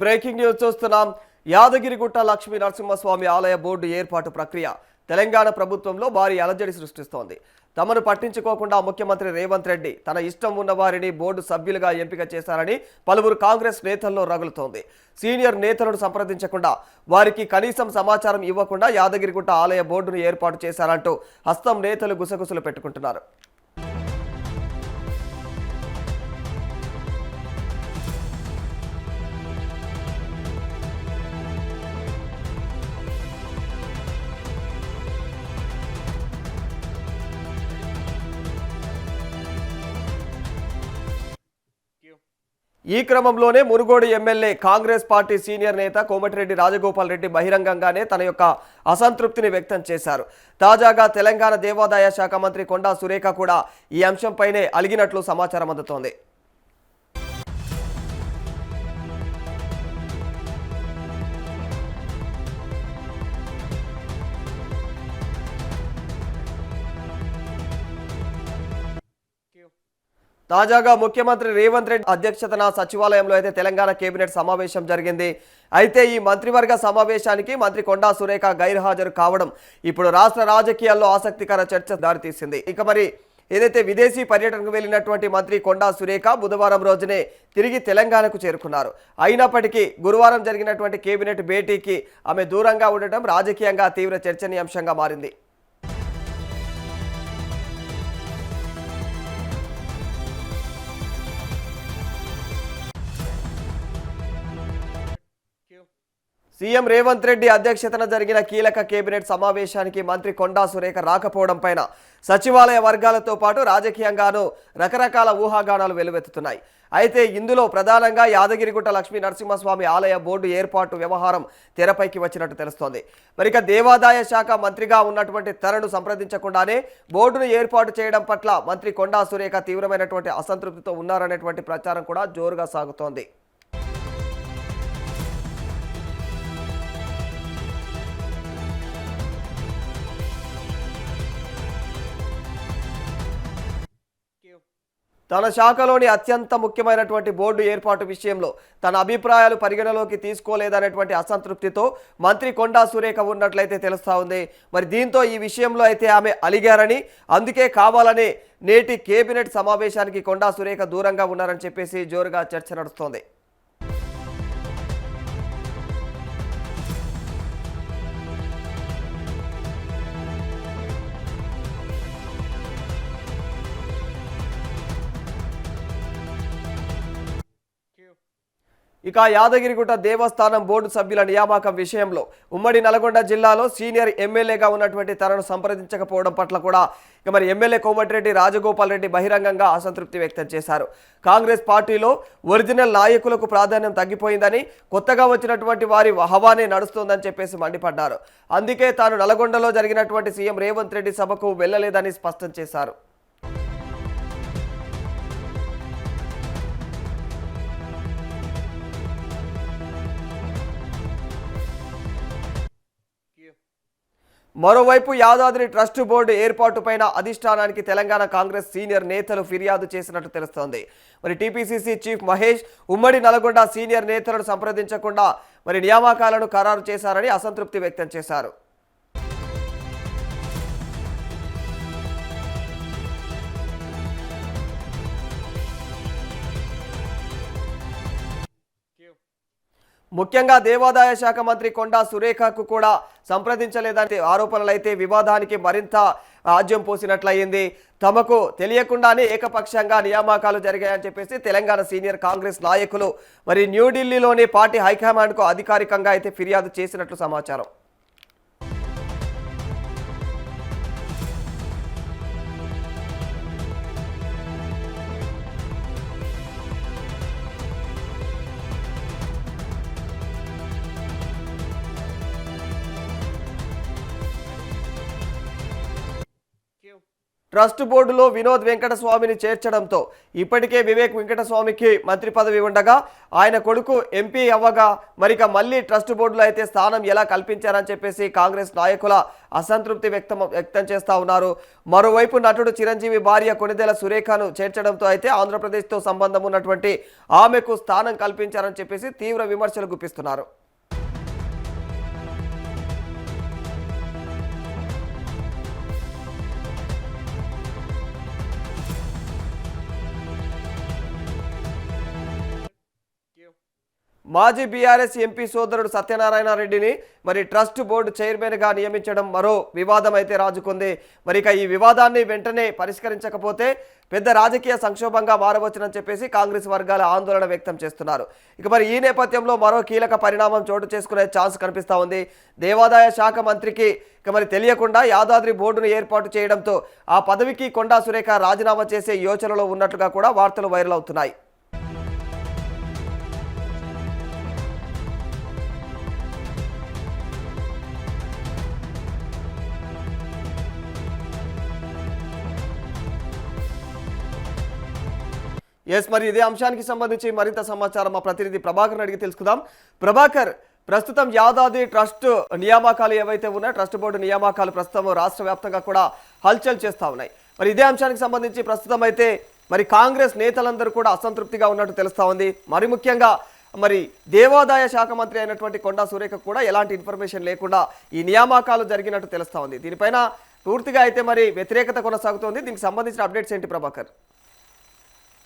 Breaking news చూస్తున్నాం. యాదగిరిగుట్ట లక్ష్మీ నరసింహస్వామి ఆలయ board ఏర్పాటు ప్రక్రియ తెలంగాణ ప్రభుత్వంలో భారీ అలజడి సృష్టిస్తోంది. తమను పట్టించుకోకుండా ముఖ్యమంత్రి రేవంత్ రెడ్డి తన ఇష్టం ఉన్న వారిని బోర్డు సభ్యులుగా ఎంపిక చేశారని పలువురు కాంగ్రెస్ నేతల్లో రగులుతోంది. సీనియర్ నేతలను సంప్రదించకుండా, వారికి కనీసం సమాచారం ఇవ్వకుండా యాదగిరిగుట్ట ఆలయ బోర్డును ఏర్పాటు చేశారంటూ హస్తం నేతలు గుసగుసలు పెట్టుకుంటున్నారు. ఈ క్రమంలోనే Munugode MLA Congress party senior నేత కోమటిరెడ్డి రాజగోపాల్ రెడ్డి బహిరంగంగానే తన యొక్క అసంతృప్తిని వ్యక్తం చేశారు. తాజాగా తెలంగాణ దేవాదాయ శాఖ మంత్రి కొండా సురేఖ కూడా ఈ అంశంపైనే అలిగినట్లు సమాచారం అందుతోంది. తాజాగా ముఖ్యమంత్రి రేవంత్ రెడ్డి అధ్యక్షతన సచివాలయంలో అయితే తెలంగాణ కేబినెట్ సమావేశం జరిగింది. అయితే ఈ మంత్రివర్గ సమావేశానికి మంత్రి కొండా సురేఖ గైర్హాజరు కావడం ఇప్పుడు రాష్ట్ర రాజకీయాల్లో ఆసక్తికర చర్చ దారితీసింది. ఇక మరి ఏదైతే విదేశీ పర్యటనకు వెళ్లినటువంటి మంత్రి కొండా సురేఖ బుధవారం రోజునే తిరిగి తెలంగాణకు చేరుకున్నారు. అయినప్పటికీ గురువారం జరిగినటువంటి కేబినెట్ భేటీకి ఆమె దూరంగా ఉండటం రాజకీయంగా తీవ్ర చర్చనీయాంశంగా మారింది. సీఎం రేవంత్ రెడ్డి అధ్యక్షతన జరిగిన కీలక కేబినెట్ సమావేశానికి మంత్రి కొండా సురేఖ రాకపోవడం పైన సచివాలయ వర్గాలతో పాటు రాజకీయంగానూ రకరకాల ఊహాగానాలు వెలువెత్తుతున్నాయి. అయితే ఇందులో ప్రధానంగా యాదగిరిగుట్ట లక్ష్మీ నరసింహస్వామి ఆలయ బోర్డు ఏర్పాటు వ్యవహారం తెరపైకి వచ్చినట్టు తెలుస్తోంది. మరిక దేవాదాయ శాఖ మంత్రిగా ఉన్నటువంటి తనను సంప్రదించకుండానే బోర్డును ఏర్పాటు చేయడం పట్ల మంత్రి కొండా సురేఖ తీవ్రమైనటువంటి అసంతృప్తితో ఉన్నారనేటువంటి ప్రచారం కూడా జోరుగా సాగుతోంది. తన శాఖలోని అత్యంత ముఖ్యమైనటువంటి బోర్డు ఏర్పాటు విషయంలో తన అభిప్రాయాలు పరిగణలోకి తీసుకోలేదనేటువంటి అసంతృప్తితో మంత్రి కొండా సురేఖ ఉన్నట్లయితే తెలుస్తా ఉంది. మరి దీంతో ఈ విషయంలో అయితే ఆమె అలిగారని, అందుకే కావాలని నేటి కేబినెట్ సమావేశానికి కొండా సురేఖ దూరంగా ఉన్నారని చెప్పేసి జోరుగా చర్చ నడుస్తోంది. ఇక యాదగిరిగుట్ట దేవస్థానం బోర్డు సభ్యుల నియామకం విషయంలో ఉమ్మడి నల్గొండ జిల్లాలో సీనియర్ ఎమ్మెల్యేగా ఉన్నటువంటి తనను సంప్రదించకపోవడం పట్ల కూడా ఇక మరి ఎమ్మెల్యే కోమటిరెడ్డి రాజగోపాల్ రెడ్డి బహిరంగంగా అసంతృప్తి వ్యక్తం చేశారు. కాంగ్రెస్ పార్టీలో ఒరిజినల్ నాయకులకు ప్రాధాన్యం తగ్గిపోయిందని, కొత్తగా వచ్చినటువంటి వారి హవానే నడుస్తోందని చెప్పేసి మండిపడ్డారు. అందుకే తాను నల్గొండలో జరిగినటువంటి సీఎం రేవంత్ రెడ్డి సభకు వెళ్లలేదని స్పష్టం చేశారు. మరోవైపు యాదాద్రి ట్రస్ట్ బోర్డు ఏర్పాటుపైన అధిష్టానానికి తెలంగాణ కాంగ్రెస్ సీనియర్ నేతలు ఫిర్యాదు చేసినట్టు తెలుస్తోంది. మరి టీపీసీసీ చీఫ్ మహేష్ ఉమ్మడి నల్గొండ సీనియర్ నేతలను సంప్రదించకుండా మరి నియామకాలను ఖరారు చేశారని అసంతృప్తి వ్యక్తం చేశారు. ముఖ్యంగా దేవాదాయ శాఖ మంత్రి కొండా సురేఖకు కూడా సంప్రదించలేదంటే ఆరోపణలైతే వివాదానికి మరింత ఆజ్యం పోసినట్లయింది. తమకు తెలియకుండానే ఏకపక్షంగా నియామకాలు జరిగాయని చెప్పేసి తెలంగాణ సీనియర్ కాంగ్రెస్ నాయకులు మరి న్యూఢిల్లీలోని పార్టీ హైకమాండ్కు అధికారికంగా అయితే ఫిర్యాదు చేసినట్లు సమాచారం. ట్రస్ట్ బోర్డులో వినోద్ వెంకటస్వామిని చేర్చడంతో ఇప్పటికే వివేక్ వెంకటస్వామికి మంత్రి పదవి ఉండగా ఆయన కొడుకు ఎంపీ అవ్వగా మరిక మళ్ళీ ట్రస్ట్ బోర్డులో అయితే స్థానం ఎలా కల్పించారని చెప్పేసి కాంగ్రెస్ నాయకుల అసంతృప్తి వ్యక్తం చేస్తా ఉన్నారు. మరోవైపు నటుడు చిరంజీవి భార్య కొణిదెల సురేఖను చేర్చడంతో అయితే ఆంధ్రప్రదేశ్తో సంబంధం ఉన్నటువంటి ఆమెకు స్థానం కల్పించారని చెప్పేసి తీవ్ర విమర్శలు గుప్పిస్తున్నారు. మాజీ బీఆర్ఎస్ ఎంపీ సోదరుడు సత్యనారాయణ రెడ్డిని మరి ట్రస్ట్ బోర్డు చైర్మన్గా నియమించడం మరో వివాదం అయితే రాజుకుంది. మరి ఈ వివాదాన్ని వెంటనే పరిష్కరించకపోతే పెద్ద రాజకీయ సంక్షోభంగా మారవచ్చునని చెప్పేసి కాంగ్రెస్ వర్గాల ఆందోళన వ్యక్తం చేస్తున్నారు. ఇక మరి ఈ నేపథ్యంలో మరో కీలక పరిణామం చోటు చేసుకునే ఛాన్స్ కనిపిస్తూ ఉంది. దేవాదాయ శాఖ మంత్రికి ఇక మరి తెలియకుండా యాదాద్రి బోర్డును ఏర్పాటు చేయడంతో ఆ పదవికి కొండా సురేఖ రాజీనామా చేసే యోచనలో ఉన్నట్లుగా కూడా వార్తలు వైరల్ అవుతున్నాయి. మరి ఇదే అంశానికి సంబంధించి మరింత సమాచారం మా ప్రతినిధి ప్రభాకర్ అడిగి తెలుసుకుందాం. ప్రభాకర్, ప్రస్తుతం యాదాద్రి ట్రస్ట్ నియామకాలు ఏవైతే ఉన్నాయో ట్రస్ట్ బోర్డు నియామకాలు ప్రస్తుతం రాష్ట్ర వ్యాప్తంగా కూడా హల్చల్ చేస్తూ ఉన్నాయి. మరి ఇదే అంశానికి సంబంధించి ప్రస్తుతం అయితే మరి కాంగ్రెస్ నేతలందరూ కూడా అసంతృప్తిగా ఉన్నట్టు తెలుస్తూ ఉంది. మరి ముఖ్యంగా మరి దేవాదాయ శాఖ మంత్రి అయినటువంటి కొండా సురేఖ కూడా ఎలాంటి ఇన్ఫర్మేషన్ లేకుండా ఈ నియామకాలు జరిగినట్టు తెలుస్తూ ఉంది. దీనిపైన పూర్తిగా అయితే మరి వ్యతిరేకత కొనసాగుతోంది. దీనికి సంబంధించిన అప్డేట్స్ ఏంటి ప్రభాకర్?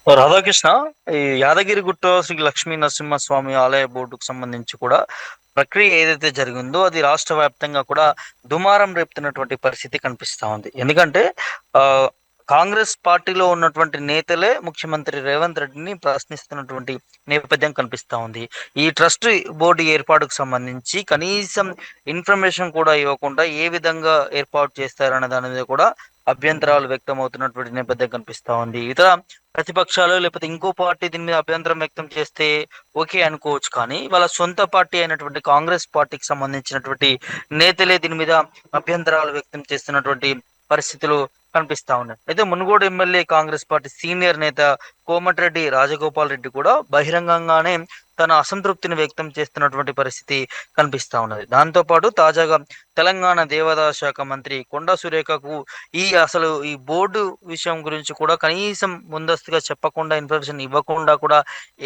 రాధాకృష్ణ, ఈ యాదగిరిగుట్ట శ్రీ లక్ష్మీ నరసింహస్వామి ఆలయ బోర్డుకు సంబంధించి కూడా ప్రక్రియ ఏదైతే జరిగిందో అది రాష్ట్ర వ్యాప్తంగా కూడా దుమారం రేపుతున్నటువంటి పరిస్థితి కనిపిస్తా ఉంది. ఎందుకంటే కాంగ్రెస్ పార్టీలో ఉన్నటువంటి నేతలే ముఖ్యమంత్రి రేవంత్ రెడ్డిని ప్రశ్నిస్తున్నటువంటి నేపథ్యం కనిపిస్తా ఉంది. ఈ ట్రస్ట్ బోర్డు ఏర్పాటుకు సంబంధించి కనీసం ఇన్ఫర్మేషన్ కూడా ఇవ్వకుండా ఏ విధంగా ఏర్పాటు చేస్తారనే దాని మీద కూడా అభ్యంతరాలు వ్యక్తం అవుతున్నటువంటి నేపథ్యం కనిపిస్తా ఉంది. ఇతర ప్రతిపక్షాలు లేకపోతే ఇంకో పార్టీ దీని మీద అభ్యంతరం వ్యక్తం చేస్తే ఓకే అనుకోవచ్చు, కానీ వాళ్ళ సొంత పార్టీ అయినటువంటి కాంగ్రెస్ పార్టీకి సంబంధించినటువంటి నేతలే దీని మీద అభ్యంతరాలు వ్యక్తం చేస్తున్నటువంటి పరిస్థితులు కనిపిస్తా ఉన్నాయి. అయితే Munugode MLA Congress party senior నేత కోమటిరెడ్డి రాజగోపాల్ రెడ్డి కూడా బహిరంగంగానే తన అసంతృప్తిని వ్యక్తం చేస్తున్నటువంటి పరిస్థితి కనిపిస్తా ఉన్నది. దాంతో పాటు తాజాగా తెలంగాణ దేవాదాయ శాఖ మంత్రి కొండా సురేఖకు అసలు ఈ బోర్డు విషయం గురించి కూడా కనీసం ముందస్తుగా చెప్పకుండా, ఇన్ఫర్మేషన్ ఇవ్వకుండా కూడా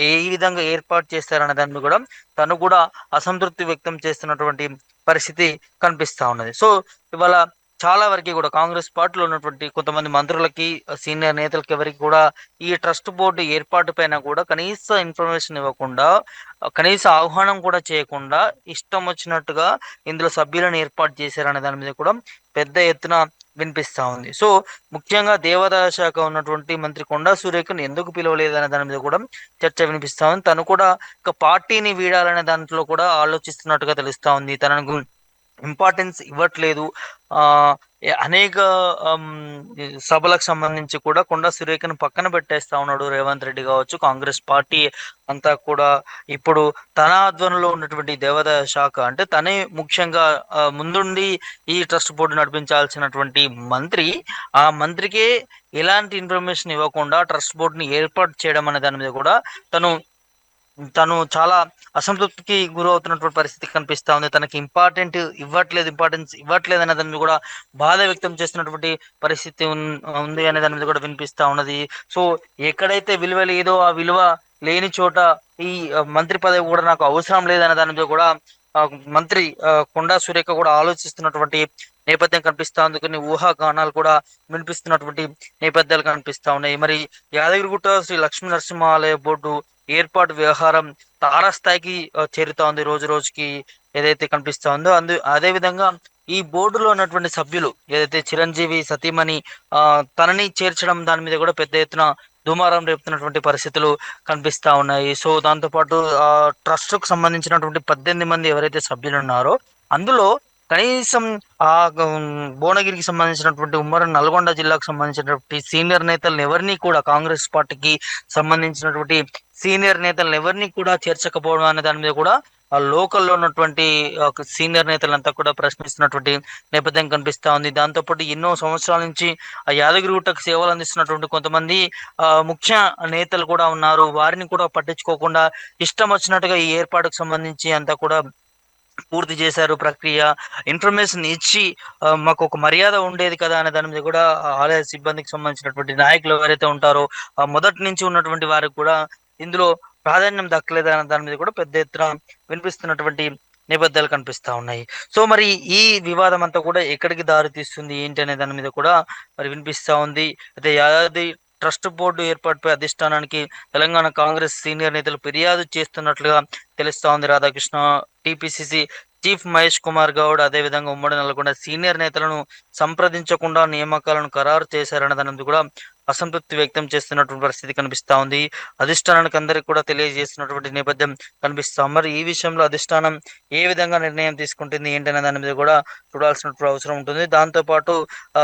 ఏ విధంగా ఏర్పాటు చేస్తారనే దాన్ని కూడా తను కూడా అసంతృప్తి వ్యక్తం చేస్తున్నటువంటి పరిస్థితి కనిపిస్తా ఉన్నది. సో ఇవాళ చాలా వరకు కూడా కాంగ్రెస్ పార్టీలో ఉన్నటువంటి కొంతమంది మంత్రులకి, సీనియర్ నేతలకి ఎవరికి కూడా ఈ ట్రస్ట్ బోర్డు ఏర్పాటు పైన కూడా కనీస ఇన్ఫర్మేషన్ ఇవ్వకుండా, కనీస ఆహ్వానం కూడా చేయకుండా ఇష్టం వచ్చినట్టుగా ఇందులో సభ్యులను ఏర్పాటు చేశారనే దాని మీద కూడా పెద్ద ఎత్తున వినిపిస్తా ఉంది. సో ముఖ్యంగా దేవాదాయ శాఖ ఉన్నటువంటి మంత్రి కొండా సురేఖను ఎందుకు పిలవలేదనే దాని మీద కూడా చర్చ వినిపిస్తా ఉంది. తను కూడా ఒక పార్టీని వీడాలనే దాంట్లో కూడా ఆలోచిస్తున్నట్టుగా తెలుస్తా ఉంది. తనకు ఇంపార్టెన్స్ ఇవ్వట్లేదు. అనేక సభలకు సంబంధించి కూడా కొండా సురేఖను పక్కన పెట్టేస్తా ఉన్నాడు రేవంత్ రెడ్డి కావచ్చు, కాంగ్రెస్ పార్టీ అంతా కూడా. ఇప్పుడు తన ఆధ్వర్యంలో ఉన్నటువంటి దేవాదాయ శాఖ అంటే తనే ముఖ్యంగా ముందుండి ఈ ట్రస్ట్ బోర్డు నడిపించాల్సినటువంటి మంత్రి, ఆ మంత్రికే ఎలాంటి ఇన్ఫర్మేషన్ ఇవ్వకుండా ట్రస్ట్ బోర్డుని ఏర్పాటు చేయడం అనే దాని మీద కూడా తను చాలా అసంతృప్తికి గురవుతున్నటువంటి పరిస్థితి కనిపిస్తా ఉంది. తనకి ఇంపార్టెన్స్ ఇవ్వట్లేదు అనే దాని మీద కూడా బాధ వ్యక్తం చేస్తున్నటువంటి పరిస్థితి ఉంది అనే దాని మీద కూడా వినిపిస్తా ఉన్నది. సో ఎక్కడైతే విలువ లేదో ఆ విలువ లేని చోట ఈ మంత్రి పదవి కూడా నాకు అవసరం లేదనే దాని మీద కూడా మంత్రి కొండా సురేఖ కూడా ఆలోచిస్తున్నటువంటి నేపథ్యం కనిపిస్తా ఉంది. కొన్ని ఊహాగానాలు కూడా వినిపిస్తున్నటువంటి నేపథ్యాలు కనిపిస్తా ఉన్నాయి. మరి యాదగిరిగుట్ట శ్రీ లక్ష్మీ నరసింహ ఆలయ బోర్డు ఏర్పాటు వ్యవహారం తారాస్థాయికి చేరుతా ఉంది రోజు రోజుకి ఏదైతే కనిపిస్తా ఉందో. అదే విధంగా ఈ బోర్డులో ఉన్నటువంటి సభ్యులు ఏదైతే చిరంజీవి సతీమణి తనని చేర్చడం దాని మీద కూడా పెద్ద ఎత్తున దుమారం రేపుతున్నటువంటి పరిస్థితులు కనిపిస్తా ఉన్నాయి. సో దాంతోపాటు ట్రస్ట్ కు సంబంధించినటువంటి 18 మంది ఎవరైతే సభ్యులు ఉన్నారో అందులో కనీసం భువనగిరికి సంబంధించినటువంటి ఉమ్మడి నల్గొండ జిల్లాకు సంబంధించినటువంటి సీనియర్ నేతలను ఎవరిని కూడా, కాంగ్రెస్ పార్టీకి సంబంధించినటువంటి సీనియర్ నేతలను ఎవరిని కూడా చేర్చకపోవడం అనే దాని మీద కూడా ఆ లోకల్లో ఉన్నటువంటి ఒక సీనియర్ నేతలంతా కూడా ప్రశ్నిస్తున్నటువంటి నేపథ్యం కనిపిస్తా ఉంది. దాంతోపాటు ఎన్నో సంవత్సరాల నుంచి ఆ యాదగిరిగుట్టకు సేవలు అందిస్తున్నటువంటి కొంతమంది ముఖ్య నేతలు కూడా ఉన్నారు. వారిని కూడా పట్టించుకోకుండా ఇష్టం వచ్చినట్టుగా ఈ ఏర్పాటుకు సంబంధించి అంతా కూడా పూర్తి చేశారు ప్రక్రియ. ఇన్ఫర్మేషన్ ఇచ్చి మాకు ఒక మర్యాద ఉండేది కదా అనే దాని మీద కూడా ఆలయ సిబ్బందికి సంబంధించినటువంటి నాయకులు ఎవరైతే ఉంటారో మొదటి నుంచి ఉన్నటువంటి వారికి కూడా ఇందులో ప్రాధాన్యం దక్కలేదు అనే దాని మీద కూడా పెద్ద ఎత్తున వినిపిస్తున్నటువంటి నేపథ్యాలు కనిపిస్తా ఉన్నాయి. సో మరి ఈ వివాదం అంతా కూడా ఎక్కడికి దారి తీస్తుంది ఏంటి అనే దాని మీద కూడా మరి వినిపిస్తా ఉంది. అయితే యాదాద్రి ట్రస్ట్ బోర్డు ఏర్పాటుపై అధిష్టానానికి తెలంగాణ కాంగ్రెస్ సీనియర్ నేతలు ఫిర్యాదు చేస్తున్నట్లుగా తెలుస్తా ఉంది. రాధాకృష్ణ, టీపీసీసీ చీఫ్ మహేష్ కుమార్ గౌడ్, అదేవిధంగా ఉమ్మడి నల్గొండ సీనియర్ నేతలను సంప్రదించకుండా నియామకాలను ఖరారు చేశారన్న దాని కూడా అసంతృప్తి వ్యక్తం చేస్తున్నటువంటి పరిస్థితి కనిపిస్తా ఉంది. అధిష్టానానికి అందరికి కూడా తెలియజేస్తున్నటువంటి నేపథ్యం కనిపిస్తాం. మరి ఈ విషయంలో అధిష్టానం ఏ విధంగా నిర్ణయం తీసుకుంటుంది ఏంటనే దాని మీద కూడా చూడాల్సినటువంటి అవసరం ఉంటుంది. దాంతోపాటు ఆ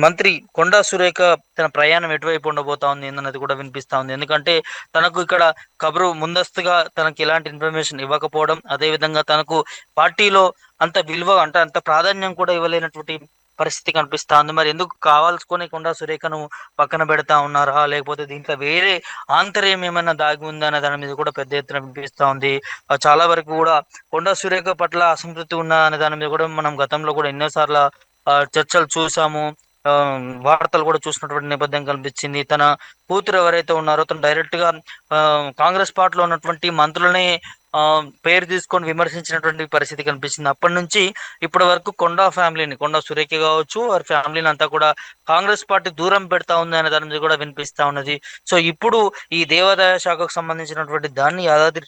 మంత్రి కొండా సురేఖ తన ప్రయాణం ఎటువైపు ఉండబోతా ఉంది అన్నది కూడా వినిపిస్తా ఉంది. ఎందుకంటే తనకు ఇక్కడ కబరు ముందస్తుగా తనకి ఎలాంటి ఇన్ఫర్మేషన్ ఇవ్వకపోవడం, అదేవిధంగా తనకు పార్టీలో అంత విలువ అంటే అంత ప్రాధాన్యం కూడా ఇవ్వలేనటువంటి పరిస్థితి కనిపిస్తా ఉంది. మరి ఎందుకు కావాల్సుకొని కొండా సురేఖను పక్కన పెడతా ఉన్నారా, లేకపోతే దీంట్లో వేరే ఆంతర్యం ఏమైనా దాగి ఉందా అనే దాని మీద కూడా పెద్ద ఎత్తున వినిపిస్తా ఉంది. చాలా వరకు కూడా కొండా సురేఖ పట్ల అసంతృప్తి ఉన్న అనే దాని మీద కూడా మనం గతంలో కూడా ఎన్నోసార్లు చర్చలు చూసాము. ఆ, వార్తలు కూడా చూసినటువంటి నేపథ్యం కనిపించింది. తన కూతురు ఎవరైతే ఉన్నారో తను డైరెక్ట్ గా కాంగ్రెస్ పార్టీలో ఉన్నటువంటి మంత్రులనే పేరు తీసుకొని విమర్శించినటువంటి పరిస్థితి కనిపించింది. అప్పటి నుంచి ఇప్పటి వరకు కొండా సురేఖ కావచ్చు వారి ఫ్యామిలీని అంతా కూడా కాంగ్రెస్ పార్టీ దూరం పెడతా ఉంది అనే దాని మీద కూడా వినిపిస్తా ఉన్నది. సో ఇప్పుడు ఈ దేవాదాయ శాఖకు సంబంధించినటువంటి దాన్ని యాదాద్రి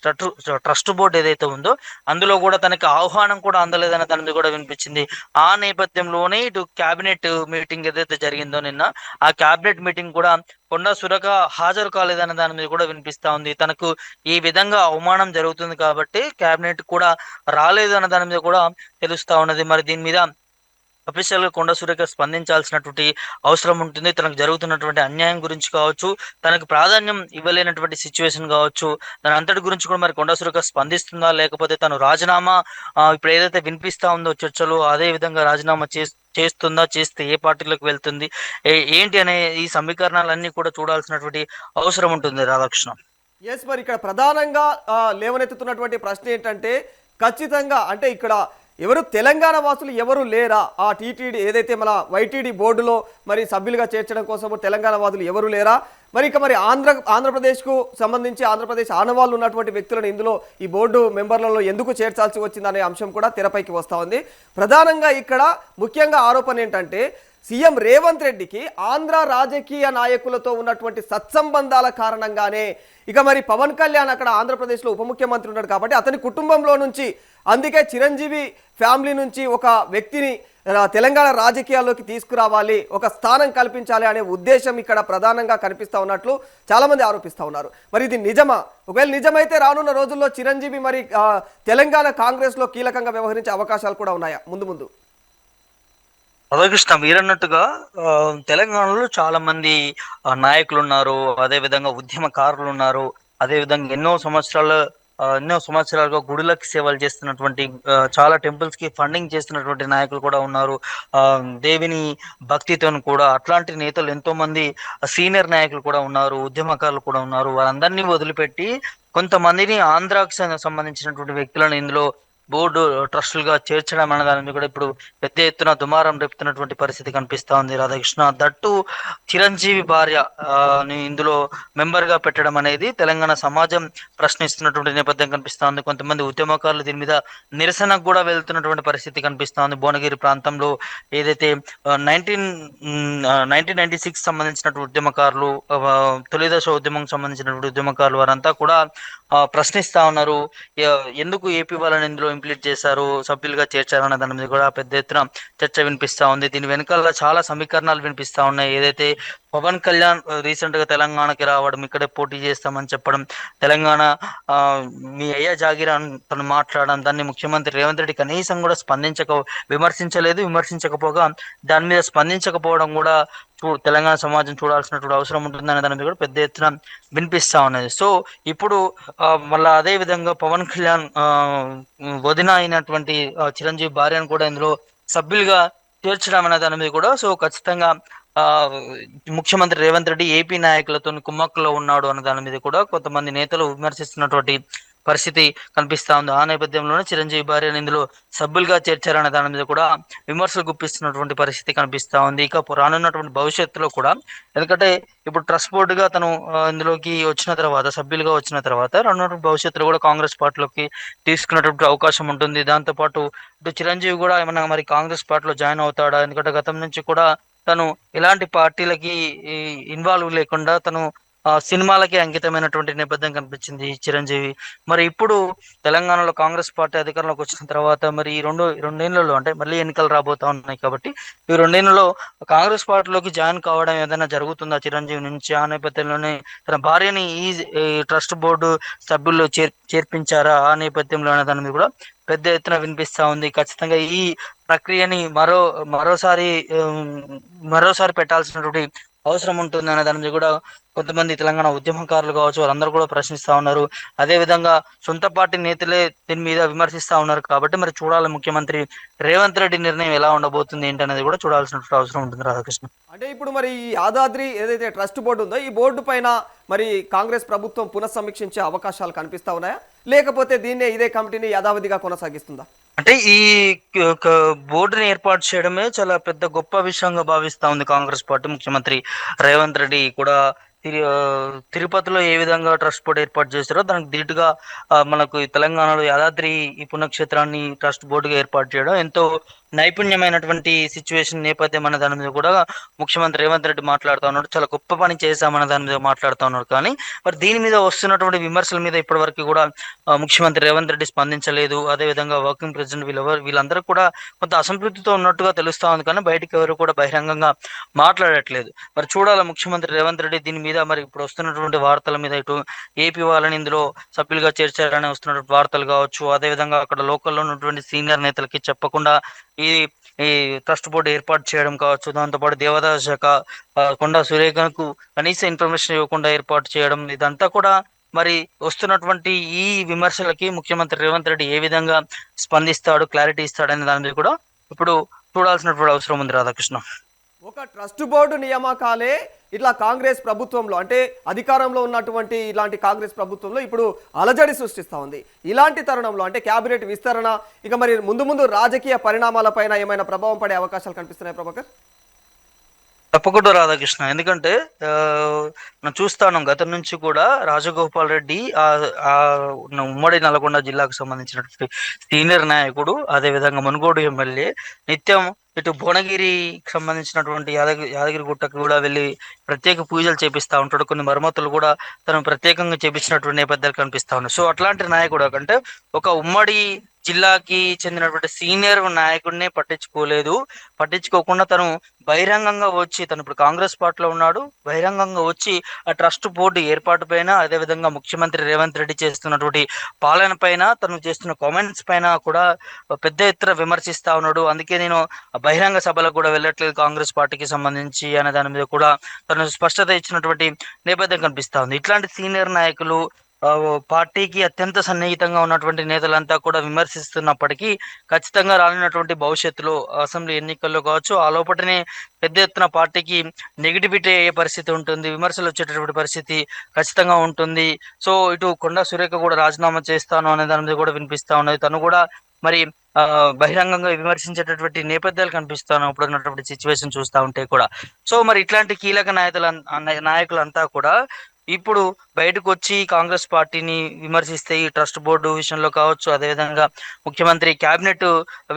ట్రస్ట్ బోర్డు ఏదైతే ఉందో అందులో కూడా తనకి ఆహ్వానం కూడా అందలేదనే దాని మీద కూడా వినిపించింది. ఆ నేపథ్యంలోనే ఇటు క్యాబినెట్ మీటింగ్ ఏదైతే జరిగిందో నిన్న, ఆ క్యాబినెట్ మీటింగ్ కూడా కొండా సురేఖ హాజరు కాలేదనే దాని మీద కూడా వినిపిస్తా ఉంది. తనకు ఈ విధంగా అవమానం జరుగుతుంది కాబట్టి క్యాబినెట్ కూడా రాలేదు అన్న దాని మీద కూడా తెలుస్తా ఉన్నది. మరి దీని మీద అఫీషియల్ గా కొండా సురేఖ స్పందించాల్సినటువంటి అవసరం ఉంటుంది. తనకు జరుగుతున్నటువంటి అన్యాయం గురించి కావచ్చు, తనకు ప్రాధాన్యం ఇవ్వలేనటువంటి సిచ్యువేషన్ కావచ్చు, దాని అంతటి గురించి కూడా మరి కొండా సురేఖ స్పందిస్తుందా, లేకపోతే తను రాజీనామా ఇప్పుడు ఏదైతే వినిపిస్తా ఉందో చర్చలు అదే విధంగా రాజీనామా చేస్తుందా, చేస్తే ఏ పార్టీలోకి వెళ్తుంది, ఏంటి అనే ఈ సమీకరణాలన్నీ కూడా చూడాల్సినటువంటి అవసరం ఉంటుంది. రాధాకృష్ణ, ఎస్, మరి ఇక్కడ ప్రధానంగా లేవనెత్తుతున్నటువంటి ప్రశ్న ఏంటంటే ఖచ్చితంగా అంటే ఇక్కడ ఎవరు తెలంగాణ వాసులు ఎవరు లేరా ఆ టీటీడీ ఏదైతే మన వైటీడీ బోర్డులో మరి సభ్యులుగా చేర్చడం కోసం తెలంగాణ వాదులు ఎవరు లేరా, మరి ఇక మరి ఆంధ్రప్రదేశ్కు సంబంధించి ఆంధ్రప్రదేశ్ ఆనవాళ్ళు ఉన్నటువంటి వ్యక్తులను ఇందులో ఈ బోర్డు మెంబర్లలో ఎందుకు చేర్చాల్సి వచ్చిందనే అంశం కూడా తెరపైకి వస్తూ ఉంది. ప్రధానంగా ఇక్కడ ముఖ్యంగా ఆరోపణ ఏంటంటే సీఎం రేవంత్ రెడ్డికి ఆంధ్ర రాజకీయ నాయకులతో ఉన్నటువంటి సత్సంబంధాల కారణంగానే ఇక మరి పవన్ కళ్యాణ్ అక్కడ ఆంధ్రప్రదేశ్లో ఉప ముఖ్యమంత్రి ఉన్నాడు కాబట్టి అతని కుటుంబంలో నుంచి, అందుకే చిరంజీవి ఫ్యామిలీ నుంచి ఒక వ్యక్తిని తెలంగాణ రాజకీయాల్లోకి తీసుకురావాలి, ఒక స్థానం కల్పించాలి అనే ఉద్దేశం ఇక్కడ ప్రధానంగా కనిపిస్తూ ఉన్నట్లు చాలామంది ఆరోపిస్తూ ఉన్నారు. మరి ఇది నిజమా? ఒకవేళ నిజమైతే రానున్న రోజుల్లో చిరంజీవి మరి తెలంగాణ కాంగ్రెస్లో కీలకంగా వ్యవహరించే అవకాశాలు కూడా ఉన్నాయా ముందు ముందు? రాధాకృష్ణ, మీరన్నట్టుగా తెలంగాణలో చాలా మంది నాయకులు ఉన్నారు, అదే విధంగా ఉద్యమకారులు ఉన్నారు, అదే విధంగా ఎన్నో సంవత్సరాలుగా గుడులకి సేవలు చేస్తున్నటువంటి చాలా టెంపుల్స్ కి ఫండింగ్ చేస్తున్నటువంటి నాయకులు కూడా ఉన్నారు. ఆ దేవిని భక్తితో కూడా అట్లాంటి నేతలు ఎంతో మంది సీనియర్ నాయకులు కూడా ఉన్నారు, ఉద్యమకారులు కూడా ఉన్నారు. వారందరినీ వదిలిపెట్టి కొంతమందిని ఆంధ్రాకి సంబంధించినటువంటి వ్యక్తులను ఇందులో బోర్డు ట్రస్టులుగా చేర్చడం అనే దాని మీద కూడా ఇప్పుడు పెద్ద ఎత్తున దుమారం రేపుతున్నటువంటి పరిస్థితి కనిపిస్తా ఉంది. రాధాకృష్ణ, దట్టు చిరంజీవి భార్య ని ఇందులో మెంబర్ గా పెట్టడం అనేది తెలంగాణ సమాజం ప్రశ్నిస్తున్నటువంటి నేపథ్యం కనిపిస్తా ఉంది. కొంతమంది ఉద్యమకారులు దీని మీద నిరసనకు కూడా వెళ్తున్నటువంటి పరిస్థితి కనిపిస్తా ఉంది. భువనగిరి ప్రాంతంలో ఏదైతే 1996 సంబంధించినటువంటి ఉద్యమకారులు, తొలిదశ ఉద్యమం సంబంధించినటువంటి ఉద్యమకారులు వారంతా కూడా ప్రశ్నిస్తా ఉన్నారు. ఎందుకు ఏపీ వాళ్ళని ఇందులో ఇంప్లీట్ చేశారు, సభ్యులుగా చేర్చారు అన్న దాని మీద కూడా పెద్ద ఎత్తున చర్చ వినిపిస్తా ఉంది. దీని వెనకాల చాలా సమీకరణాలు వినిపిస్తా ఉన్నాయి. ఏదైతే పవన్ కళ్యాణ్ రీసెంట్ గా తెలంగాణకి రావడం, ఇక్కడే పోటీ చేస్తామని చెప్పడం, తెలంగాణ ఆ, మీ అయ్యా జాగిరా అని తను మాట్లాడడం, దాన్ని ముఖ్యమంత్రి రేవంత్ రెడ్డి కనీసం కూడా విమర్శించలేదు. విమర్శించకపోగా దాని మీద స్పందించకపోవడం కూడా తెలంగాణ సమాజం చూడాల్సినటువంటి అవసరం ఉంటుందనే దాని మీద కూడా పెద్ద ఎత్తున వినిపిస్తా ఉన్నది. సో ఇప్పుడు మళ్ళా అదే విధంగా పవన్ కళ్యాణ్ వదిన అయినటువంటి చిరంజీవి భార్యను కూడా ఇందులో సభ్యులుగా చేర్చడం అనే దాని మీద కూడా సో ఖచ్చితంగా ఆ ముఖ్యమంత్రి రేవంత్ రెడ్డి ఏపీ నాయకులతో కుమ్మక్కులో ఉన్నాడు అన్న దాని మీద కూడా కొంతమంది నేతలు విమర్శిస్తున్నటువంటి పరిస్థితి కనిపిస్తా ఉంది. ఆ నేపథ్యంలోనే చిరంజీవి భార్యను ఇందులో సభ్యులుగా చేర్చారనే దాని మీద కూడా విమర్శలు గుప్పిస్తున్నటువంటి పరిస్థితి కనిపిస్తా ఉంది. ఇక రానున్నటువంటి భవిష్యత్తులో కూడా, ఎందుకంటే ఇప్పుడు ట్రస్ట్ బోర్డుగా తను ఇందులోకి వచ్చిన తర్వాత, సభ్యులుగా వచ్చిన తర్వాత రానున్నటువంటి భవిష్యత్తులో కూడా కాంగ్రెస్ పార్టీలోకి తీసుకున్నటువంటి అవకాశం ఉంటుంది. దాంతోపాటు ఇటు చిరంజీవి కూడా ఏమన్నా మరి కాంగ్రెస్ పార్టీలో జాయిన్ అవుతాడా? ఎందుకంటే గతం నుంచి కూడా తను ఎలాంటి పార్టీలకి ఇన్వాల్వ్ లేకుండా తను సినిమాలకి అంకితమైనటువంటి నేపథ్యం కనిపించింది చిరంజీవి. మరి ఇప్పుడు తెలంగాణలో కాంగ్రెస్ పార్టీ అధికారంలోకి వచ్చిన తర్వాత మరి ఈ రెండేళ్లలో, అంటే మళ్ళీ ఎన్నికలు రాబోతా ఉన్నాయి కాబట్టి ఈ రెండేళ్లలో కాంగ్రెస్ పార్టీలోకి జాయిన్ కావడం ఏదైనా జరుగుతుందా చిరంజీవి నుంచి? ఆ నేపథ్యంలోనే తన భార్యని ఈ ట్రస్ట్ బోర్డు సభ్యుల్లో చేర్పించారా? ఆ నేపథ్యంలోనే దాని మీద కూడా పెద్ద ఎత్తున వినిపిస్తా ఉంది. ఖచ్చితంగా ఈ ప్రక్రియని మరోసారి మరోసారి పెట్టాల్సినటువంటి అవసరం ఉంటుంది అనే దాని మీద కూడా కొంతమంది తెలంగాణ ఉద్యమకారులు కావచ్చు, వాళ్ళందరూ కూడా ప్రశ్నిస్తా ఉన్నారు. అదే విధంగా సొంత పార్టీ నేతలే దీని మీద విమర్శిస్తా ఉన్నారు. కాబట్టి మరి చూడాలి ముఖ్యమంత్రి రేవంత్ రెడ్డి నిర్ణయం ఎలా ఉండబోతుంది ఏంటి అనేది కూడా చూడాల్సినటువంటి అవసరం ఉంటుంది రాధాకృష్ణ. అంటే ఇప్పుడు మరి ఈ యాదాద్రి ఏదైతే ట్రస్ట్ బోర్డు ఉందో ఈ బోర్డు పైన మరి కాంగ్రెస్ ప్రభుత్వం పునఃసమీక్షించే అవకాశాలు కనిపిస్తా ఉన్నాయా, లేకపోతే దీన్నే ఇదే కమిటీని యథావిధిగా కొనసాగిస్తుందా? అంటే ఈ బోర్డుని ఏర్పాటు చేయడమే చాలా పెద్ద గొప్ప విషయంగా భావిస్తా ఉంది కాంగ్రెస్ పార్టీ. ముఖ్యమంత్రి రేవంత్ రెడ్డి కూడా తిరుపతిలో ఏ విధంగా ట్రస్ట్ బోర్డు ఏర్పాటు చేశారో దానికి ధీటుగా మనకు ఈ తెలంగాణలో యాదాద్రి ఈ పుణ్యక్షేత్రాన్ని ట్రస్ట్ బోర్డుగా ఏర్పాటు చేయడం ఎంతో నైపుణ్యమైనటువంటి సిచ్యువేషన్ నేపథ్యం అనే దాని మీద కూడా ముఖ్యమంత్రి రేవంత్ రెడ్డి మాట్లాడుతూ ఉన్నాడు. చాలా గొప్ప పని చేశామన్న దాని మీద మాట్లాడుతూ ఉన్నారు. కానీ మరి దీని మీద వస్తున్నటువంటి విమర్శల మీద ఇప్పటివరకు కూడా ముఖ్యమంత్రి రేవంత్ రెడ్డి స్పందించలేదు. అదేవిధంగా వర్కింగ్ ప్రెసిడెంట్ వీళ్ళందరూ కూడా కొంత అసంతృప్తితో ఉన్నట్టుగా తెలుస్తా ఉంది, కానీ బయటికి ఎవరు కూడా బహిరంగంగా మాట్లాడట్లేదు. మరి చూడాలి ముఖ్యమంత్రి రేవంత్ రెడ్డి దీని మీద. మరి ఇప్పుడు వస్తున్నటువంటి వార్తల మీద ఇటు ఏపీ వాళ్ళని ఇందులో సభ్యులుగా చేర్చారని వస్తున్నటువంటి వార్తలు కావచ్చు, అదేవిధంగా అక్కడ లోకల్లో ఉన్నటువంటి సీనియర్ నేతలకి చెప్పకుండా ఈ ఈ ట్రస్ట్ బోర్డు ఏర్పాటు చేయడం కావచ్చు, దాంతోపాటు దేవాదాయ శాఖ కొండా సురేఖకు కనీస ఇన్ఫర్మేషన్ ఇవ్వకుండా ఏర్పాటు చేయడం, ఇదంతా కూడా మరి వస్తున్నటువంటి ఈ విమర్శలకి ముఖ్యమంత్రి రేవంత్ రెడ్డి ఏ విధంగా స్పందిస్తాడు, క్లారిటీ ఇస్తాడనే దాని మీద కూడా ఇప్పుడు చూడాల్సినటువంటి అవసరం ఉంది రాధాకృష్ణ. ఒక ట్రస్ట్ బోర్డు నియామకాలే ఇట్లా కాంగ్రెస్ ప్రభుత్వంలో, అంటే అధికారంలో ఉన్నటువంటి ఇలాంటి కాంగ్రెస్ ప్రభుత్వంలో ఇప్పుడు అలజడి సృష్టిస్తూ ఉంది. ఇలాంటి తరుణంలో అంటే క్యాబినెట్ విస్తరణ, ఇక మరి ముందు ముందు రాజకీయ పరిణామాలపైన ఏమైనా ప్రభావం పడే అవకాశాలు కనిపిస్తున్నాయి ప్రభాకర్? తప్పకుండా రాధాకృష్ణ. ఎందుకంటే మనం చూస్తాను గతం నుంచి కూడా రాజగోపాల్ రెడ్డి ఆ ఉమ్మడి నల్గొండ జిల్లాకు సంబంధించినటువంటి సీనియర్ నాయకుడు, అదే విధంగా మునుగోడు ఎమ్మెల్యే, నిత్యం ఇటు భువనగిరికి సంబంధించినటువంటి యాదగిరి గుట్టకు కూడా వెళ్ళి ప్రత్యేక పూజలు చేపిస్తా ఉంటాడు. కొన్ని మరమ్మతులు కూడా తను ప్రత్యేకంగా చేపించినటువంటి నేపథ్యాలు కనిపిస్తా ఉన్నాయి. సో అట్లాంటి నాయకుడు అంటే ఒక ఉమ్మడి జిల్లాకి చెందినటువంటి సీనియర్ నాయకుడినే పట్టించుకోకుండా తను బహిరంగంగా వచ్చి, తను ఇప్పుడు కాంగ్రెస్ పార్టీలో ఉన్నాడు, బహిరంగంగా వచ్చి ఆ ట్రస్ట్ బోర్డు ఏర్పాటు పైన, అదేవిధంగా ముఖ్యమంత్రి రేవంత్ రెడ్డి చేస్తున్నటువంటి పాలన పైన, తను చేస్తున్న కామెంట్స్ పైన కూడా పెద్ద ఎత్తున విమర్శిస్తా ఉన్నాడు. అందుకే నేను బహిరంగ సభలకు కూడా వెళ్ళట్లేదు కాంగ్రెస్ పార్టీకి సంబంధించి అనే దాని మీద కూడా తను స్పష్టత ఇచ్చినటువంటి నేపథ్యం కనిపిస్తా ఉంది. ఇట్లాంటి సీనియర్ నాయకులు పార్టీకి అత్యంత సన్నిహితంగా ఉన్నటువంటి నేతలంతా కూడా విమర్శిస్తున్నప్పటికీ ఖచ్చితంగా రానున్నటువంటి భవిష్యత్తులో అసెంబ్లీ ఎన్నికల్లో కావచ్చు, ఆ లోపటనే పెద్ద ఎత్తున పార్టీకి నెగిటివిటీ అయ్యే పరిస్థితి ఉంటుంది, విమర్శలు వచ్చేటటువంటి పరిస్థితి ఖచ్చితంగా ఉంటుంది. సో ఇటు కొండా సురేఖ కూడా రాజీనామా చేస్తాను అనే దాని మీద కూడా వినిపిస్తా ఉన్నది. తను కూడా మరి బహిరంగంగా విమర్శించేటటువంటి నేపథ్యాలు కనిపిస్తాను ఇప్పుడు ఉన్నటువంటి సిచ్యువేషన్ చూస్తూ ఉంటే కూడా. సో మరి ఇట్లాంటి కీలక నాయకులంతా కూడా ఇప్పుడు బయటకు వచ్చి కాంగ్రెస్ పార్టీని విమర్శిస్తే, ఈ ట్రస్ట్ బోర్డు విషయంలో కావచ్చు, అదేవిధంగా ముఖ్యమంత్రి క్యాబినెట్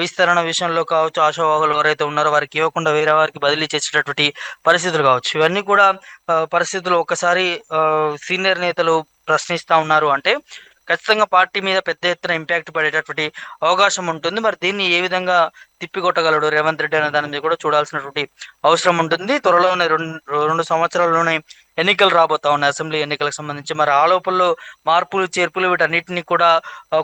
విస్తరణ విషయంలో కావచ్చు, ఆశావాహులు ఎవరైతే ఉన్నారో వారికి ఇవ్వకుండా వేరే వారికి బదిలీ చేసేటటువంటి పరిస్థితులు కావచ్చు, ఇవన్నీ కూడా పరిస్థితులు ఒకసారి సీనియర్ నేతలు ప్రశ్నిస్తా ఉన్నారు అంటే ఖచ్చితంగా పార్టీ మీద పెద్ద ఎత్తున ఇంపాక్ట్ పడేటటువంటి అవకాశం ఉంటుంది. మరి దీన్ని ఏ విధంగా తిప్పికొట్టగలడు రేవంత్ రెడ్డి అనే దాని మీద కూడా చూడాల్సినటువంటి అవసరం ఉంటుంది. త్వరలోనే రెండు సంవత్సరాల్లోనే ఎన్నికలు రాబోతా ఉన్నాయి, అసెంబ్లీ ఎన్నికలకు సంబంధించి. మరి ఆ లోపల మార్పులు చేర్పులు వీటన్నిటిని కూడా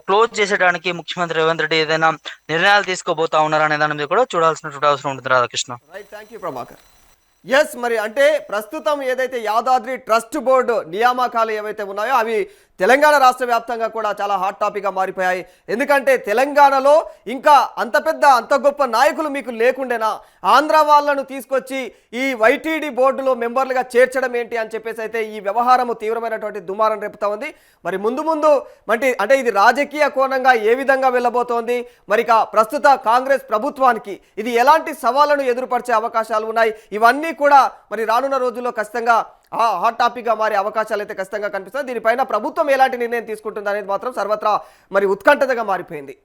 క్లోజ్ చేసేయడానికి ముఖ్యమంత్రి రేవంత్ రెడ్డి ఏదైనా నిర్ణయాలు తీసుకోబోతా ఉన్నారా అనే దాని మీద కూడా చూడాల్సినటువంటి అవసరం ఉంటుంది Radhakrishna. Right, thank you Prabhakar. Yes, మరి అంటే ప్రస్తుతం ఏదైతే యాదాద్రి ట్రస్ట్ బోర్డు నియామకాలు ఏవైతే ఉన్నాయో అవి తెలంగాణ రాష్ట్ర వ్యాప్తంగా కూడా చాలా హాట్ టాపిక్గా మారిపోయాయి. ఎందుకంటే తెలంగాణలో ఇంకా అంత గొప్ప నాయకులు మీకు లేకుండేనా, ఆంధ్ర వాళ్ళను తీసుకొచ్చి ఈ వైటీడీ బోర్డులో మెంబర్లుగా చేర్చడం ఏంటి అని చెప్పేసి అయితే ఈ వ్యవహారము తీవ్రమైనటువంటి దుమారం రేపుతా ఉంది. మరి ముందు అంటే ఇది రాజకీయ కోణంగా ఏ విధంగా వెళ్ళబోతోంది, మరి ప్రస్తుత కాంగ్రెస్ ప్రభుత్వానికి ఇది ఎలాంటి సవాళ్లను ఎదురుపరిచే అవకాశాలు ఉన్నాయి, ఇవన్నీ కూడా మరి రానున్న రోజుల్లో ఖచ్చితంగా హాట్ టాపిక్గా మారే అవకాశాలు అయితే ఖచ్చితంగా కనిపిస్తాయి. దీనిపైన ప్రభుత్వం ఎలాంటి నిర్ణయం తీసుకుంటుంది అనేది మాత్రం సర్వత్రా మరి ఉత్కంఠతగా మారిపోయింది.